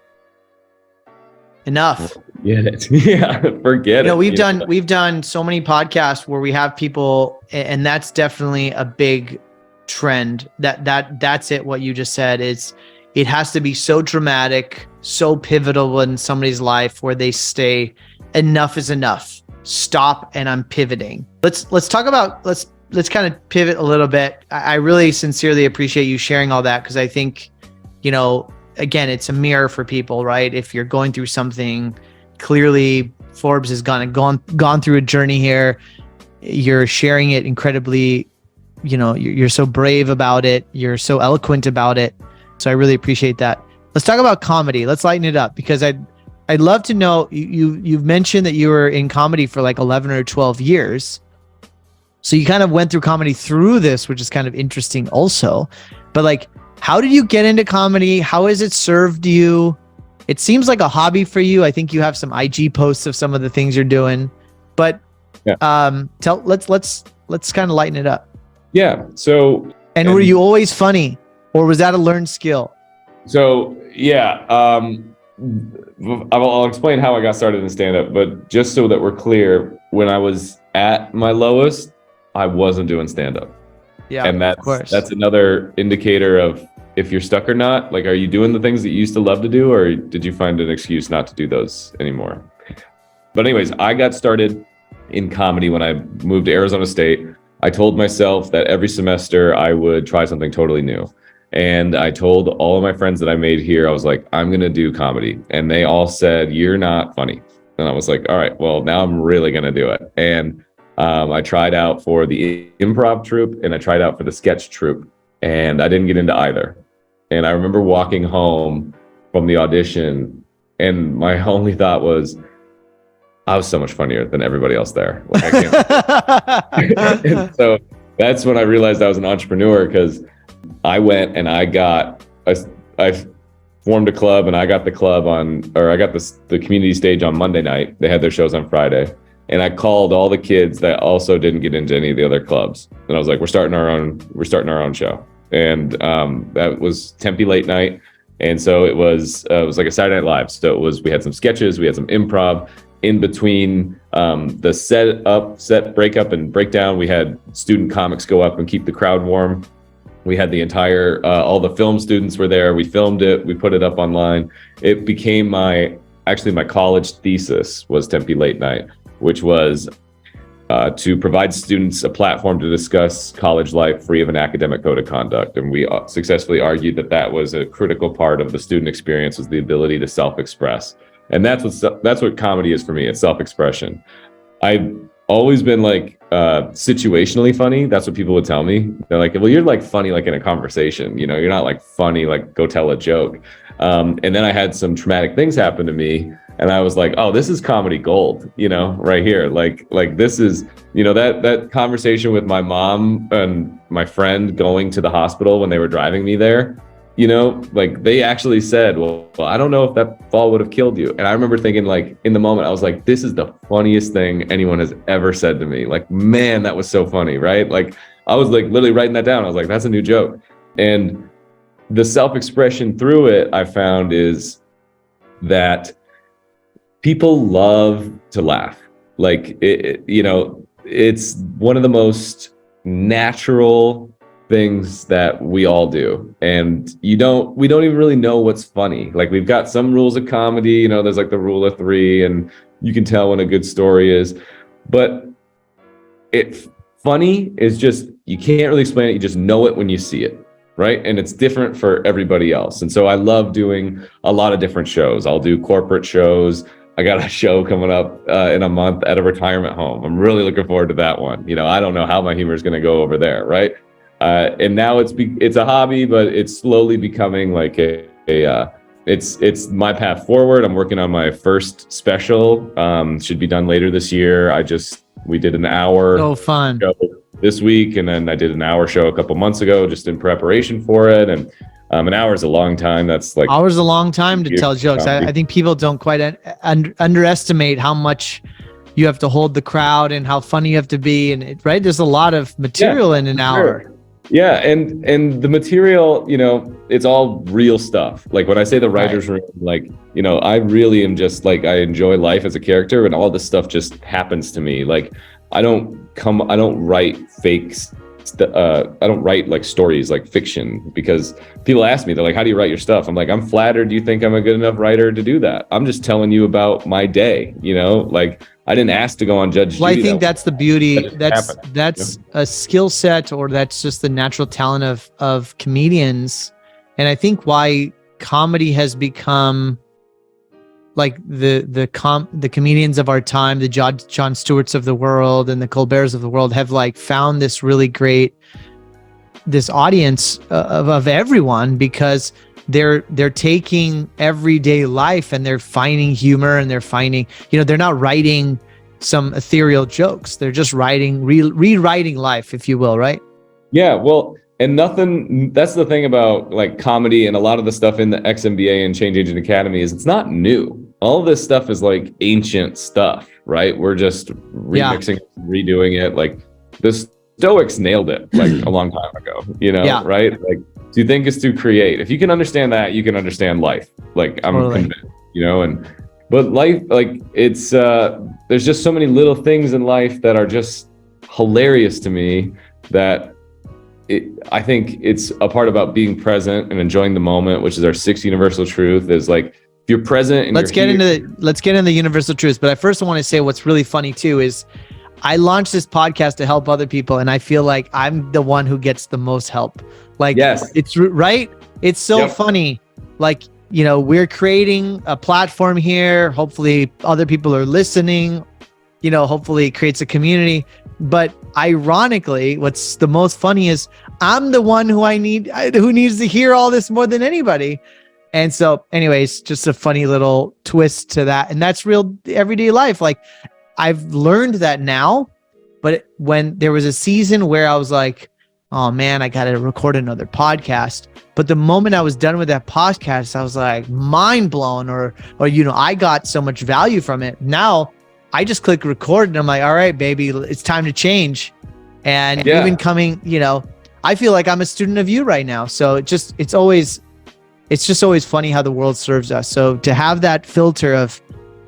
enough. Forget it. Yeah, forget it. We've done so many podcasts where we have people, and that's definitely a big trend. That's it. What you just said is, it has to be so dramatic, so pivotal in somebody's life where they stay, enough is enough. Stop, and I'm pivoting. Let's talk about let's kind of pivot a little bit. I really sincerely appreciate you sharing all that because I think, you know, again, it's a mirror for people, right? If you're going through something, clearly Forbes has gone through a journey here. You're sharing it incredibly, you know, you're so brave about it. You're so eloquent about it. So I really appreciate that. Let's talk about comedy. Let's lighten it up because I'd love to know, you've mentioned that you were in comedy for like 11 or 12 years. So you kind of went through comedy through this, which is kind of interesting also. But like, how did you get into comedy? How has it served you? It seems like a hobby for you. I think you have some IG posts of some of the things you're doing, but yeah. Let's kind of lighten it up. Yeah. So, were you always funny, or was that a learned skill? So yeah, I'll explain how I got started in stand-up, but just so that we're clear, when I was at my lowest, I wasn't doing stand-up. Yeah, And of course. that's another indicator of if you're stuck or not. Like, are you doing the things that you used to love to do, or did you find an excuse not to do those anymore? But anyways, I got started in comedy when I moved to Arizona State. I told myself that every semester I would try something totally new. And I told all of my friends that I made here, I was like, I'm going to do comedy. And they all said, you're not funny. And I was like, all right, well, now I'm really going to do it. And I tried out for the improv troupe and I tried out for the sketch troupe. And I didn't get into either. And I remember walking home from the audition, and my only thought was, I was so much funnier than everybody else there. Like, I can't. And so that's when I realized I was an entrepreneur, because I went and I formed a club, and I got the club on, or I got the community stage on Monday night. They had their shows on Friday. And I called all the kids that also didn't get into any of the other clubs. And I was like, we're starting our own show. And that was Tempe Late Night. And so it was like a Saturday Night Live. So we had some sketches, we had some improv. In between the set breakup and breakdown, we had student comics go up and keep the crowd warm. We had the entire, all the film students were there. We filmed it, we put it up online. It became my college thesis was Tempe Late Night, which was to provide students a platform to discuss college life free of an academic code of conduct. And we successfully argued that was a critical part of the student experience, was the ability to self-express. And that's what comedy is for me. It's self-expression. I've always been like situationally funny. That's what people would tell me. They're like, well, you're like funny like in a conversation, you're not like funny like go tell a joke. And then I had some traumatic things happen to me, and I was like, oh, this is comedy gold, right here. Like this is, that conversation with my mom and my friend going to the hospital when they were driving me there. Like they actually said, well, I don't know if that fall would have killed you. And I remember thinking, like, in the moment, I was like, this is the funniest thing anyone has ever said to me. Like, man, that was so funny, right? Like, I was like literally writing that down. I was like, that's a new joke. And the self-expression through it, I found, is that people love to laugh. Like, it's one of the most natural things that we all do, and we don't even really know what's funny. Like, we've got some rules of comedy, there's like the rule of three, and you can tell when a good story is, but funny is just, you can't really explain it, you just know it when you see it, right? And it's different for everybody else. And so I love doing a lot of different shows. I'll do corporate shows. I got a show coming up in a month at a retirement home. I'm really looking forward to that one. I don't know how my humor is going to go over there, right? And now it's a hobby, but it's slowly becoming like it's my path forward. I'm working on my first special. Should be done later this year. We did an hour fun show this week, and then I did an hour show a couple months ago, just in preparation for it. And an hour is a long time. That's like hours a long time to tell jokes. I think people don't quite underestimate how much you have to hold the crowd and how funny you have to be. And right, there's a lot of material in an hour. Sure. Yeah, and the material, it's all real stuff. Like when I say the writer's room, like, I really am just like, I enjoy life as a character, and all this stuff just happens to me. Like, I don't write fakes. I don't write like stories like fiction, because people ask me, they're like, how do you write your stuff? I'm like, I'm flattered you think I'm a good enough writer to do that. I'm just telling you about my day, like, I didn't ask to go on Judge Judy. Well, I think that's the beauty. That's a skill set, or that's just the natural talent of comedians. And I think why comedy has become like the comedians of our time, the Jon Stewarts of the world and the Colberts of the world, have like found this really great, this audience of everyone, because they're taking everyday life and they're finding humor, and they're finding, they're not writing some ethereal jokes. They're just rewriting life, if you will, right? Yeah, well, and that's the thing about like comedy and a lot of the stuff in the XMBA and Change Agent Academy is it's not new. All of this stuff is like ancient stuff, right? We're just remixing, redoing it. Like the Stoics nailed it like a long time ago, right? Like To think is to create. If you can understand that, you can understand life. Like I'm convinced, but life, like it's, there's just so many little things in life that are just hilarious to me that I think it's a part about being present and enjoying the moment, which is our sixth universal truth is like, if you're present and let's get into the universal truths. But I first want to say what's really funny too is I launched this podcast to help other people. And I feel like I'm the one who gets the most help. Like, yes, it's right. It's so funny. Like, we're creating a platform here. Hopefully other people are listening, hopefully it creates a community. But ironically, what's the most funny is I'm the one who needs to hear all this more than anybody. And so anyways, just a funny little twist to that. And that's real everyday life. Like I've learned that now, but when there was a season where I was like, oh man, I got to record another podcast. But the moment I was done with that podcast, I was like mind blown or, I got so much value from it. Now I just click record and I'm like, all right, baby, it's time to change. And even coming, I feel like I'm a student of you right now. So it's just always funny how the world serves us. So to have that filter of,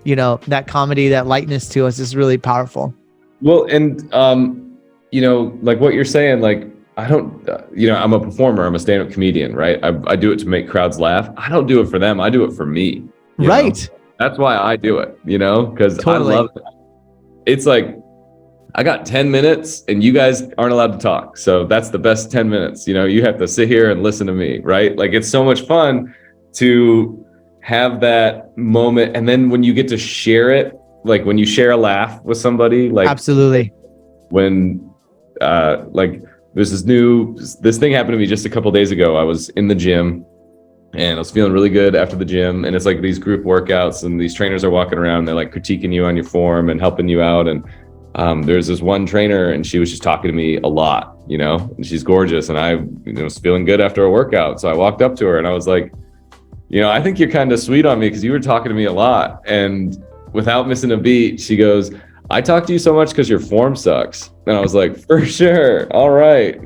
that comedy, that lightness to us is really powerful. Well, and, like what you're saying, like, I don't, I'm a performer, I'm a stand-up comedian, right? I do it to make crowds laugh. I don't do it for them. I do it for me. Right. That's why I do it, because totally. I love it. It's like, I got 10 minutes and you guys aren't allowed to talk. So that's the best 10 minutes. You have to sit here and listen to me, right? Like it's so much fun to have that moment. And then when you get to share it, like when you share a laugh with somebody, like absolutely. When, like there's this thing happened to me just a couple of days ago. I was in the gym and I was feeling really good after the gym. And it's like these group workouts and these trainers are walking around. They're like critiquing you on your form and helping you out. And there's this one trainer and she was just talking to me a lot, and she's gorgeous. And I was feeling good after a workout. So I walked up to her and I was like, I think you're kind of sweet on me because you were talking to me a lot. And without missing a beat, she goes, I talk to you so much because your form sucks. And I was like, for sure. All right.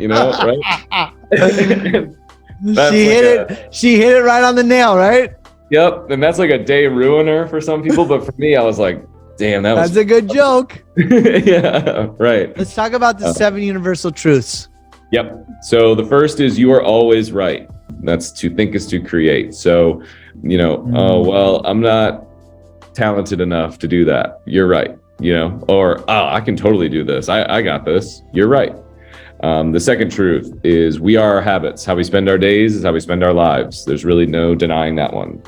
Right. She hit it right on the nail, right? Yep. And that's like a day ruiner for some people. But for me, I was like, damn, that's a good joke. Yeah, right. Let's talk about the 7 universal truths. Yep. So the first is you are always right. That's to think is to create. So, oh, well, I'm not talented enough to do that. You're right. Or, oh, I can totally do this. I got this. You're right. The second truth is we are our habits. How we spend our days is how we spend our lives. There's really no denying that one.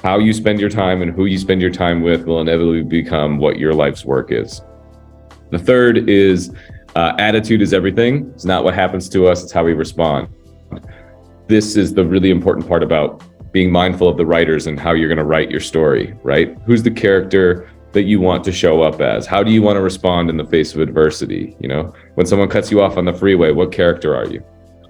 How you spend your time and who you spend your time with will inevitably become what your life's work is. The third is attitude is everything. It's not what happens to us. It's how we respond. This is the really important part about being mindful of the writers and how you're going to write your story, right? Who's the character that you want to show up as? How do you want to respond in the face of adversity? When someone cuts you off on the freeway, what character are you?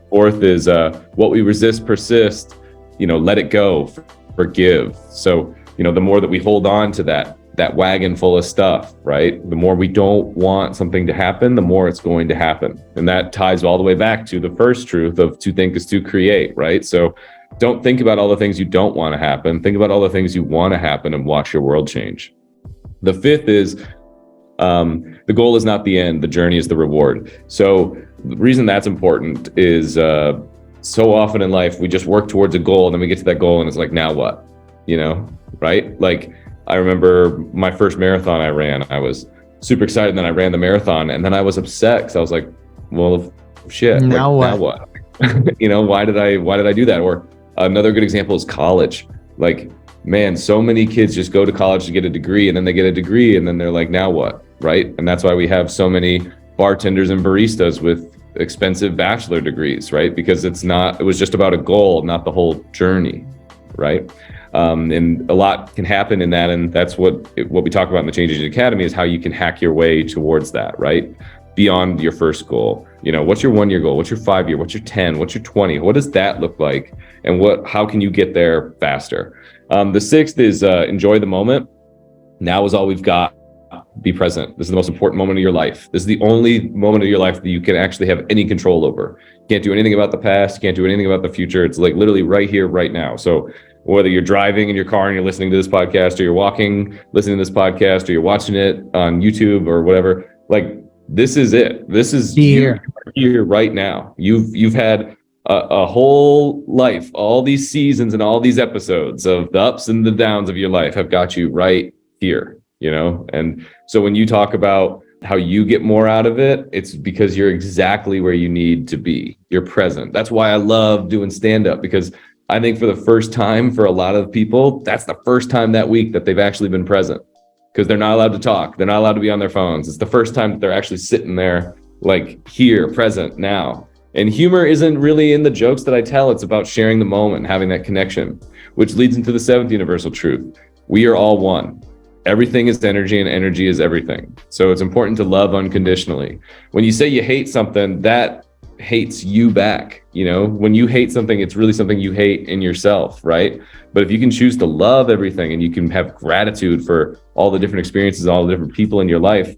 Fourth is what we resist persists, let it go, forgive. So, the more that we hold on to that wagon full of stuff, right? The more we don't want something to happen, the more it's going to happen. And that ties all the way back to the first truth of to think is to create, right? So don't think about all the things you don't want to happen. Think about all the things you want to happen and watch your world change. The fifth is the goal is not the end. The journey is the reward. So the reason that's important is so often in life, we just work towards a goal and then we get to that goal and it's like, now what? Right? Like I remember my first marathon I ran, I was super excited. And then I ran the marathon and then I was upset because I was like, well, shit, now what? Why did I do that? Or another good example is college. Like, man, so many kids just go to college to get a degree and then they get a degree and then they're like, now what? Right? And that's why we have so many bartenders and baristas with expensive bachelor degrees, right? Because it was just about a goal, not the whole journey, right? And a lot can happen in that. And that's what we talk about in the Change Agent Academy is how you can hack your way towards that, right? Beyond your first goal. What's your 1-year goal? What's your 5-year? What's your 10? What's your 20? What does that look like? And how can you get there faster? The sixth is enjoy the moment. Now is all we've got. be present. This is the most important moment of your life. This is the only moment of your life that you can actually have any control over. You can't do anything about the past. You can't do anything about the future. It's like literally right here, right now. So whether you're driving in your car and you're listening to this podcast, or you're walking, listening to this podcast, or you're watching it on YouTube or whatever, like this is it. This is here right now. You've had a whole life, all these seasons and all these episodes of the ups and the downs of your life have got you right here, you know? And so when you talk about how you get more out of it, it's because you're exactly where you need to be. You're present. That's why I love doing stand-up, because I think for the first time for a lot of people, that's the first time that week that they've actually been present, because they're not allowed to talk. They're not allowed to be on their phones. It's the first time that they're actually sitting there, like here, present now. And humor isn't really in the jokes that I tell. It's about sharing the moment, having that connection, which leads into the seventh universal truth. We are all one. Everything is energy, and energy is everything. So it's important to love unconditionally. When you say you hate something, that hates you back. You know, when you hate something, it's really something you hate in yourself, right? But if you can choose to love everything, and you can have gratitude for all the different experiences, all the different people in your life,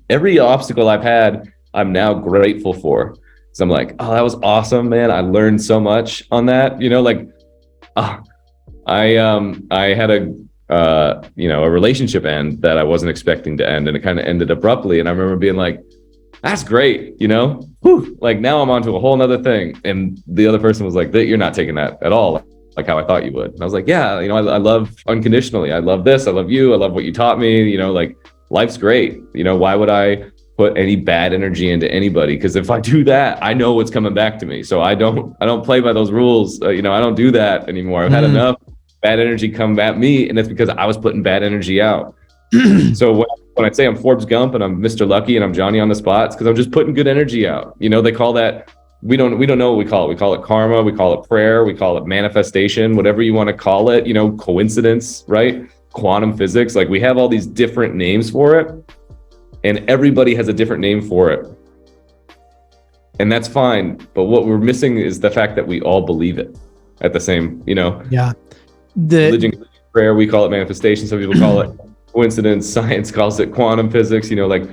every obstacle I've had, I'm now grateful for. So I'm like, oh, that was awesome, man. I learned so much on that. You know, like, I had a relationship end that I wasn't expecting to end, and it kind of ended abruptly. And I remember being like, that's great, you know, whew, like now I'm onto a whole nother thing. And the other person was like, you're not taking that at all, like how I thought you would. And I was like, yeah, you know, I love unconditionally. I love this. I love you. I love what you taught me. You know, like life's great. You know, why would I put any bad energy into anybody? Because if I do that, I know what's coming back to me. So I don't play by those rules. I don't do that anymore. I've had enough bad energy come at me, and it's because I was putting bad energy out. So when I say I'm Forbes Gump and I'm Mr. Lucky and I'm Johnny on the spot, it's because I'm just putting good energy out. You know, they call that, we don't know what we call it. We call it karma, we call it prayer, we call it manifestation, whatever you want to call it, you know, coincidence, right? Quantum physics, like we have all these different names for it, and everybody has a different name for it. And that's fine. But what we're missing is the fact that we all believe it at the same, you know? Yeah. Religion, prayer, we call it manifestation. Some people call it coincidence. Science calls it quantum physics. You know, like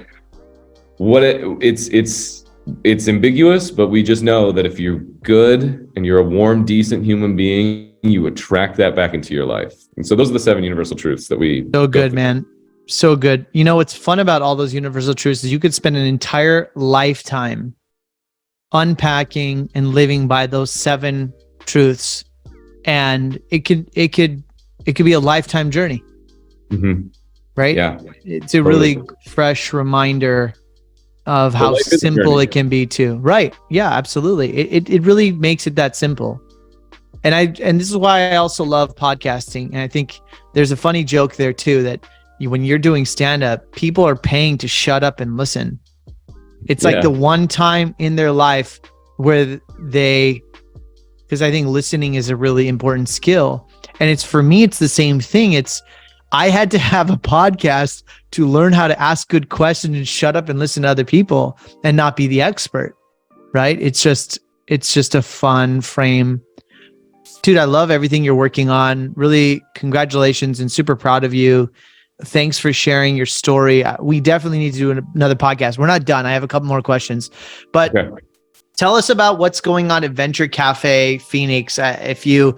it's ambiguous, but we just know that if you're good and you're a warm, decent human being, you attract that back into your life. And so those are the 7 universal truths that we. So good, man. So good. You know, what's fun about all those universal truths is you could spend an entire lifetime unpacking and living by those 7 truths. And it could be a lifetime journey. Mm-hmm. Right? Yeah. It's a really fresh reminder of how simple it can be too. Right. Yeah, absolutely. It really makes it that simple. And this is why I also love podcasting. And I think there's a funny joke there too, that when you're doing stand-up, people are paying to shut up and listen. It's like the one time in their life where because I think listening is a really important skill. And for me, it's the same thing. I had to have a podcast to learn how to ask good questions and shut up and listen to other people and not be the expert, right? It's just a fun frame. Dude, I love everything you're working on. Really, congratulations and super proud of you. Thanks for sharing your story. We definitely need to do another podcast. We're not done. I have a couple more questions, but tell us about what's going on at Venture Café Phoenix. If you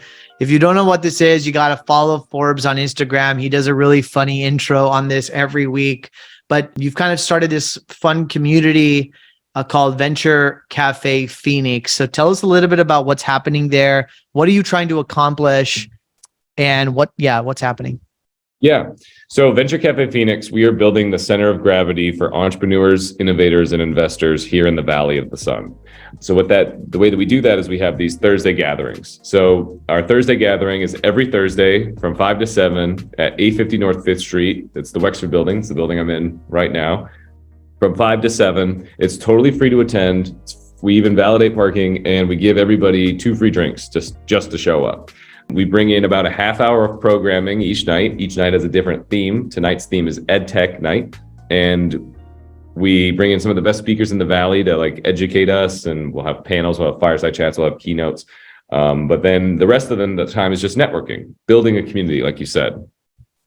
don't know what this is, you got to follow Forbes on Instagram. He does a really funny intro on this every week, but you've kind of started this fun community called Venture Café Phoenix. So tell us a little bit about what's happening there. What are you trying to accomplish, and what's happening? Yeah. So Venture Café Phoenix, we are building the center of gravity for entrepreneurs, innovators, and investors here in the Valley of the Sun. So the way that we do that is we have these Thursday gatherings. So our Thursday gathering is every Thursday from 5 to 7 at 850 North 5th Street. It's the Wexford building. It's the building I'm in right now. From 5 to 7, it's totally free to attend. We even validate parking, and we give everybody 2 free drinks just to show up. We bring in about a half hour of programming each night. Each night has a different theme. Tonight's theme is EdTech Night. And we bring in some of the best speakers in the Valley to like educate us, and we'll have panels, we'll have fireside chats, we'll have keynotes. But then the rest of the time is just networking, building a community, like you said.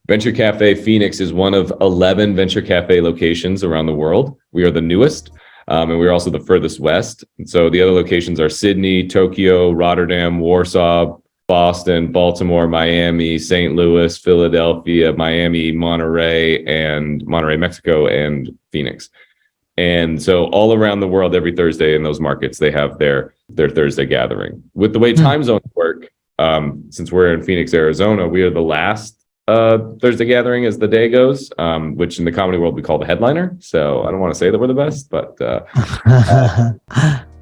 Venture Café Phoenix is one of 11 Venture Café locations around the world. We are the newest, and we're also the furthest west. And so the other locations are Sydney, Tokyo, Rotterdam, Warsaw, Boston, Baltimore, Miami, St. Louis, Philadelphia, Miami, Monterey, Mexico, and Phoenix. And so all around the world, every Thursday in those markets, they have their Thursday gathering. With the way time zones work, since we're in Phoenix, Arizona, we are the last Thursday gathering as the day goes, which in the comedy world we call the headliner. So I don't want to say that we're the best, but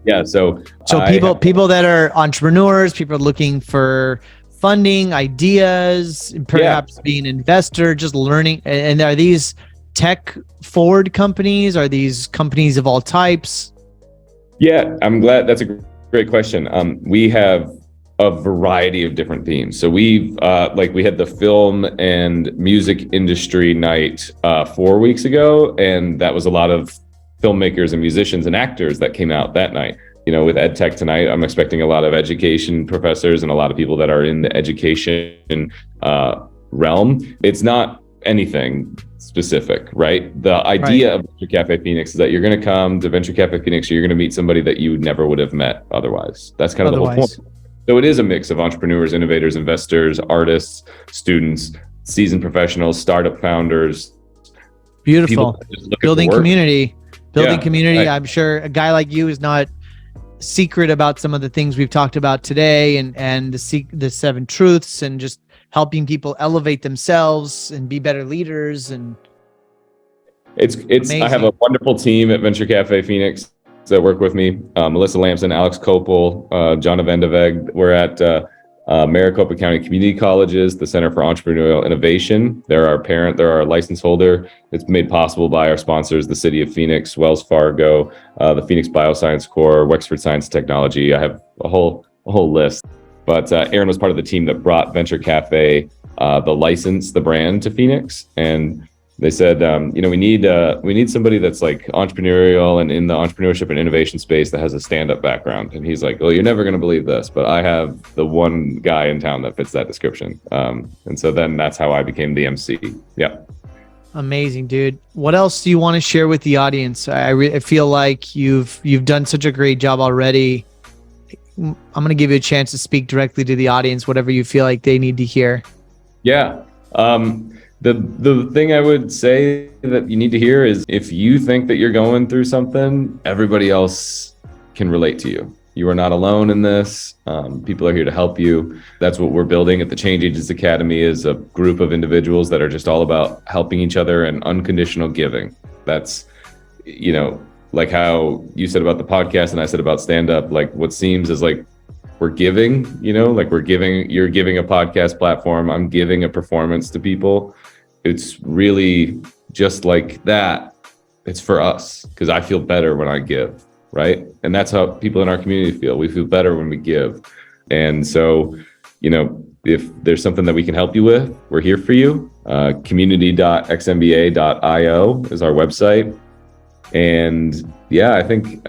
yeah. So people that are entrepreneurs, people looking for funding, ideas, perhaps being an investor, just learning. And are these tech forward companies? Are these companies of all types? Yeah, I'm glad. That's a great question. We have a variety of different themes. So we had the film and music industry night 4 weeks ago, and that was a lot of filmmakers and musicians and actors that came out that night. With EdTech tonight, I'm expecting a lot of education professors and a lot of people that are in the education realm. It's not anything specific, right? The idea of Venture Café Phoenix is that you're going to come to Venture Café Phoenix, you're going to meet somebody that you never would have met otherwise. That's kind of the whole point. So it is a mix of entrepreneurs, innovators, investors, artists, students, seasoned professionals, startup founders. Beautiful. Building community. Community. Right. I'm sure a guy like you is not secret about some of the things we've talked about today, and the 7 truths, and just helping people elevate themselves and be better leaders. And it's amazing. I have a wonderful team at Venture Café Phoenix that work with me. Melissa Lamson, Alex Kopel, John Avendeveg. We're at Maricopa County Community Colleges, the Center for Entrepreneurial Innovation. They're our license holder. It's made possible by our sponsors, the City of Phoenix, Wells Fargo, the Phoenix Bioscience Corps, Wexford Science Technology. I have a whole list. But Aaron was part of the team that brought Venture Café, the brand to Phoenix, and they said, we need somebody that's like entrepreneurial and in the entrepreneurship and innovation space that has a stand-up background. And he's like, well, you're never going to believe this, but I have the one guy in town that fits that description. And so then that's how I became the MC. Yeah. Amazing, dude. What else do you want to share with the audience? I feel like you've done such a great job already. I'm going to give you a chance to speak directly to the audience, whatever you feel like they need to hear. Yeah. The thing I would say that you need to hear is, if you think that you're going through something, everybody else can relate to you. You are not alone in this. People are here to help you. That's what we're building at the Change Agents Academy, is a group of individuals that are just all about helping each other and unconditional giving. That's, like how you said about the podcast and I said about stand-up, like what seems is like we're giving, you're giving a podcast platform, I'm giving a performance to people. It's really just like that. It's for us, because I feel better when I give, right? And that's how people in our community feel. We feel better when we give. And so, if there's something that we can help you with, we're here for you. Community.xmba.io is our website. And yeah, I think we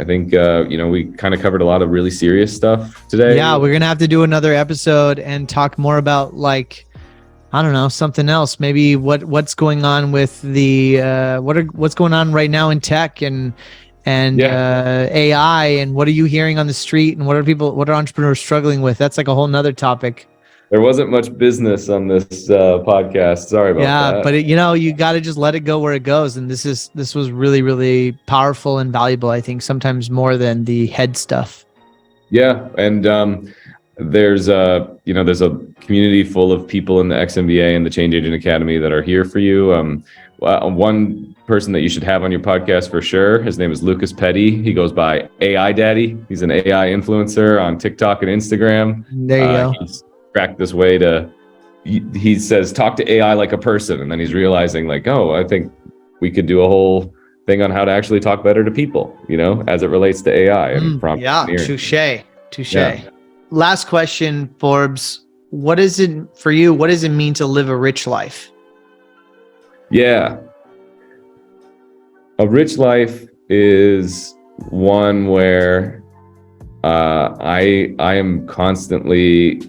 kind of covered a lot of really serious stuff today. Yeah, we're gonna have to do another episode and talk more about, like, I don't know, something else. Maybe what's going on with the what's going on right now in tech and AI, and what are you hearing on the street, and what are entrepreneurs struggling with? That's like a whole nother topic. There wasn't much business on this podcast. Sorry about that. Yeah, but you got to just let it go where it goes. And this was really, really powerful and valuable, I think, sometimes more than the head stuff. Yeah, and there's a community full of people in the XMBA and the Change Agent Academy that are here for you. One person that you should have on your podcast for sure, his name is Lucas Petty. He goes by AI Daddy. He's an AI influencer on TikTok and Instagram. There you go. He's cracked this way he says, talk to AI like a person. And then he's realizing, like, oh, I think we could do a whole thing on how to actually talk better to people, as it relates to AI and prompt engineering. Touche. Yeah. Last question, Forbes. What is it for you? What does it mean to live a rich life? Yeah. A rich life is one where I am constantly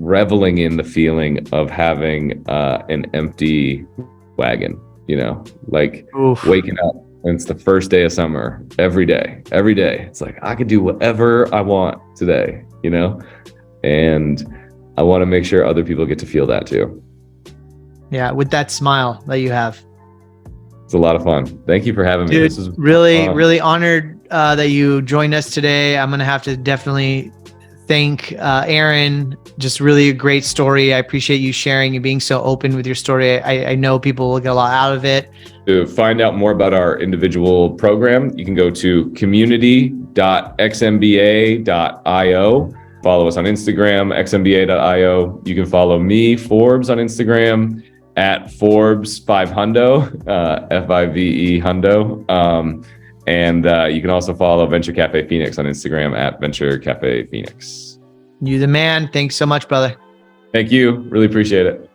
reveling in the feeling of having an empty wagon, like Oof. waking up and it's the first day of summer every day. It's like, I could do whatever I want today, and I want to make sure other people get to feel that too. Yeah. With that smile that you have. It's a lot of fun. Thank you for having me. Dude, This is really, fun. really honored that you joined us today. I'm going to have to definitely thank Aaron. Just really a great story. I appreciate you sharing and being so open with your story. I know people will get a lot out of it. To find out more about our individual program, you can go to community.xmba.io. Follow us on Instagram, xmba.io. You can follow me, Forbes, on Instagram at Forbes 500, FIVE Hundo. And you can also follow Venture Café Phoenix on Instagram at Venture Café Phoenix. You the man. Thanks so much, brother. Thank you. Really appreciate it.